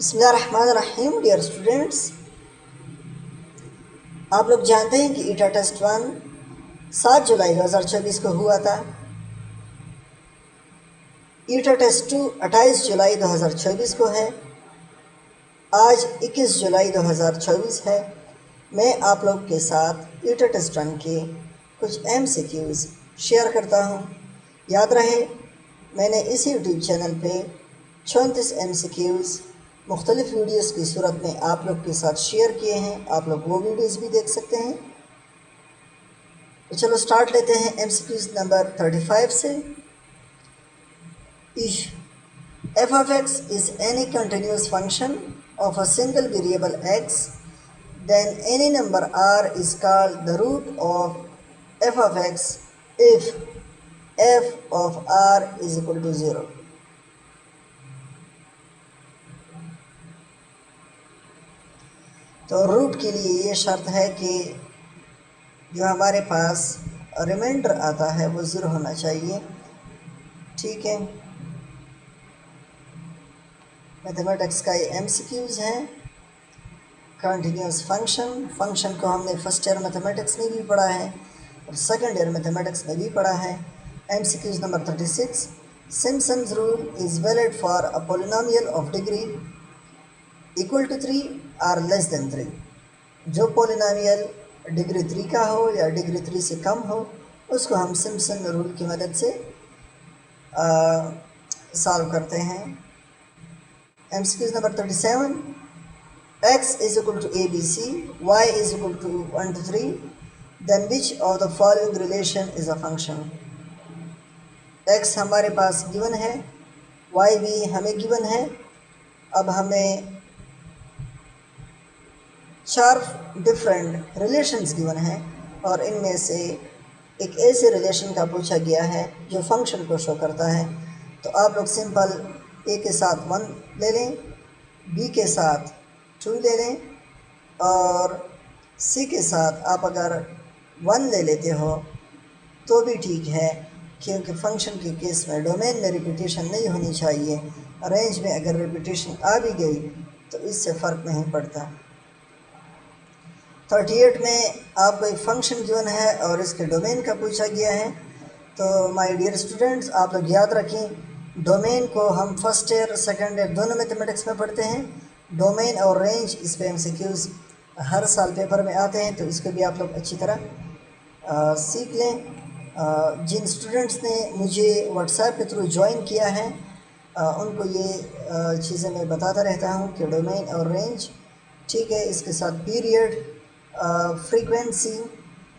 بسم اللہ الرحمن الرحیم ڈیئر اسٹوڈینٹس، آپ لوگ جانتے ہیں کہ ایٹا ٹیسٹ 1 7 جولائی 2024 کو ہوا تھا۔ ایٹا ٹیسٹ 2 28 جولائی 2024 کو ہے۔ آج 21 جولائی 2024 ہے۔ میں آپ لوگ کے ساتھ ایٹا ٹیسٹ 1 کے کچھ MCQs شیئر کرتا ہوں۔ یاد رہے، میں نے اس یوٹیوب چینل پہ 34 MCQs مختلف ویڈیوز کی صورت میں آپ لوگ کے ساتھ شیئر کیے ہیں۔ آپ لوگ وہ ویڈیوز بھی دیکھ سکتے ہیں۔ تو چلو سٹارٹ لیتے ہیں MCQs نمبر 35 سے۔ If f of x is any continuous function of a single variable x, then any number r is called the root of f of x if f of r is equal to 0. تو route کے لیے یہ شرط ہے کہ جو ہمارے پاس reminder آتا ہے وہ 0 ہونا چاہیے۔ ٹھیک ہے، میتھمیٹکس کا یہ MCQs ہیں۔ کنٹینیوس فنکشن کو ہم نے فرسٹ ایئر میتھمیٹکس میں بھی پڑھا ہے اور سیکنڈ ایئر میتھمیٹکس میں بھی پڑھا ہے۔ MCQs number 36، Simpson's rule is valid for a polynomial of degree equal to 3 or less than 3۔ جو پولینومیل ڈگری 3 کا ہو یا ڈگری 3 سے کم ہو اس کو ہم سمپسن رول کی مدد سے سالو کرتے ہیں۔ MCQs number 37، x is equal to ABC, y is equal to 1 to 3, then which of the following relation is a function؟ x ہمارے پاس گیون ہے، y بھی ہمیں گیون ہے۔ اب ہمیں 4 ڈفرینٹ ریلیشنز گیون ہیں اور ان میں سے ایک ایسے ریلیشن کا پوچھا گیا ہے جو فنکشن کو شو کرتا ہے۔ تو آپ لوگ سمپل a کے ساتھ 1 لے لیں، b کے ساتھ 2 لے لیں اور c کے ساتھ آپ اگر 1 لے لیتے ہو تو بھی ٹھیک ہے، کیونکہ فنکشن کے کیس میں ڈومین میں ریپیٹیشن نہیں ہونی چاہیے۔ رینج میں اگر ریپیٹیشن آ بھی گئی تو اس سے فرق نہیں پڑتا۔ 38 میں آپ کو ایک فنکشن گیون ہے اور اس کے ڈومین کا پوچھا گیا ہے۔ تو مائی ڈیئر اسٹوڈنٹس، آپ لوگ یاد رکھیں، ڈومین کو ہم فرسٹ ایئر سیکنڈ ایئر دونوں میتھمیٹکس میں پڑھتے ہیں۔ ڈومین اور رینج اس پہ MCQs ہر سال پیپر میں آتے ہیں، تو اس کو بھی آپ لوگ اچھی طرح سیکھ لیں۔ جن اسٹوڈنٹس نے مجھے واٹس ایپ کے تھرو جوائن کیا ہے ان کو یہ چیزیں میں بتاتا رہتا ہوں کہ ڈومین اور رینج، ٹھیک ہے، اس کے ساتھ پیریڈ، فریکوینسی،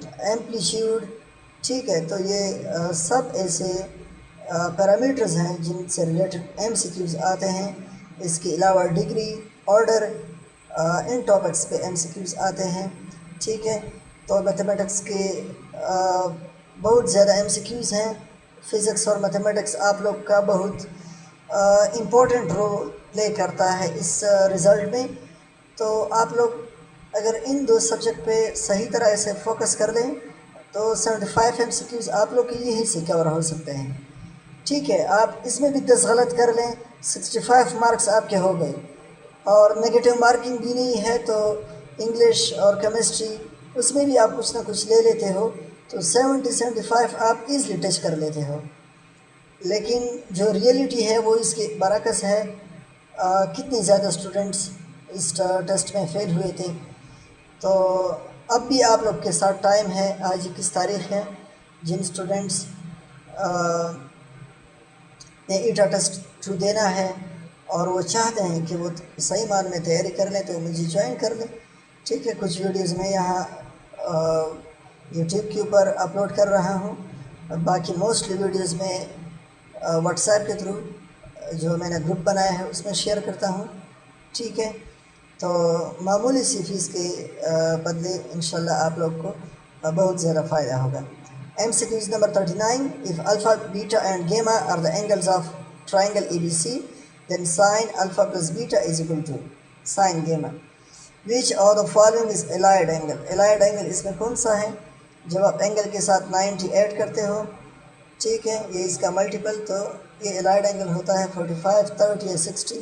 ایمپلیٹیوڈ، ٹھیک ہے، تو یہ سب ایسے پیرامیٹرز ہیں جن سے ریلیٹڈ MCQs آتے ہیں۔ اس کے علاوہ ڈگری، آرڈر، ان ٹاپکس پہ MCQs آتے ہیں، ٹھیک ہے۔ تو میتھمیٹکس کے بہت زیادہ MCQs ہیں۔ فزکس اور میتھمیٹکس آپ لوگ کا بہت امپورٹنٹ رول پلے کرتا ہے اس رزلٹ میں۔ تو آپ لوگ اگر ان 2 سبجیکٹ پہ صحیح طرح سے فوکس کر لیں تو 75 MCQs آپ لوگ کے یہی سے کور ہو سکتے ہیں، ٹھیک ہے۔ آپ اس میں بھی 10 غلط کر لیں، 65 مارکس آپ کے ہو گئے۔ اور نگیٹو مارکنگ بھی نہیں ہے تو انگلش اور کیمسٹری اس میں بھی آپ کچھ نہ کچھ لے لیتے ہو، تو 75 آپ ایزلی ٹچ کر لیتے ہو۔ لیکن جو ریئلٹی ہے وہ اس کے برعکس ہے۔ کتنی زیادہ اسٹوڈنٹس اس ٹیسٹ میں فیل ہوئے تھے۔ تو اب بھی آپ لوگ کے ساتھ ٹائم ہے۔ آج 21 تاریخ ہے۔ جن اسٹوڈنٹس نے ایٹا ٹیسٹ 2 دینا ہے اور وہ چاہتے ہیں کہ وہ صحیح معنی میں تیاری کر لیں تو مجھے جوائن کر لیں، ٹھیک ہے۔ کچھ ویڈیوز میں یہاں یوٹیوب کے اوپر اپلوڈ کر رہا ہوں، باقی موسٹلی ویڈیوز میں واٹس ایپ کے تھرو جو میں نے گروپ بنایا ہے اس میں شیئر کرتا ہوں، ٹھیک ہے۔ تو معمولی سی فیس کے بدلے انشاءاللہ آپ لوگ کو بہت زیادہ فائدہ ہوگا۔ MCQs number 39، if alpha, beta and gamma are the angles of triangle ABC, then sin alpha plus beta is equal to sin gamma. Which of the following is allied angle؟ allied angle اس میں کون سا ہے؟ جب آپ angle کے ساتھ 90 add کرتے ہو، ٹھیک ہے، یہ اس کا ملٹیپل، تو یہ allied angle ہوتا ہے 45، 30 یا 60۔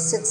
6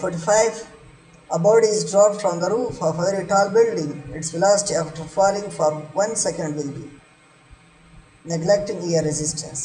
45, a body is dropped from the roof of a very tall building. Its velocity after falling for 1 second will be, neglecting air resistance.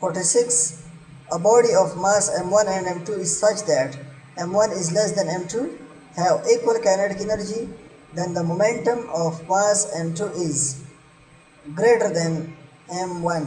46, a body of mass m1 and m2 is such that m1 is less than m2 have equal kinetic energy, then the momentum of mass m2 is greater than m1।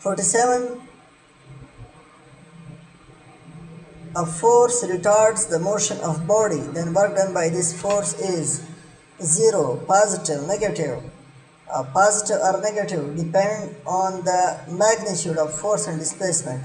47, a force retards the motion of body, then work done by this force is 0, positive, negative. Positive or negative depend on the magnitude of force and displacement।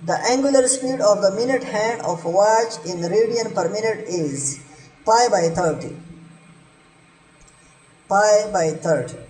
the angular speed of the minute hand of a watch in radian per minute is pi by 30। pi by 30,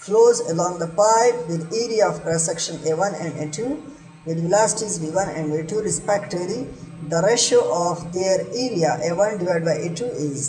flows along the pipe with area of cross section A1 and A2 with velocities V1 and V2 respectively. The ratio of their area A1 divided by A2 is।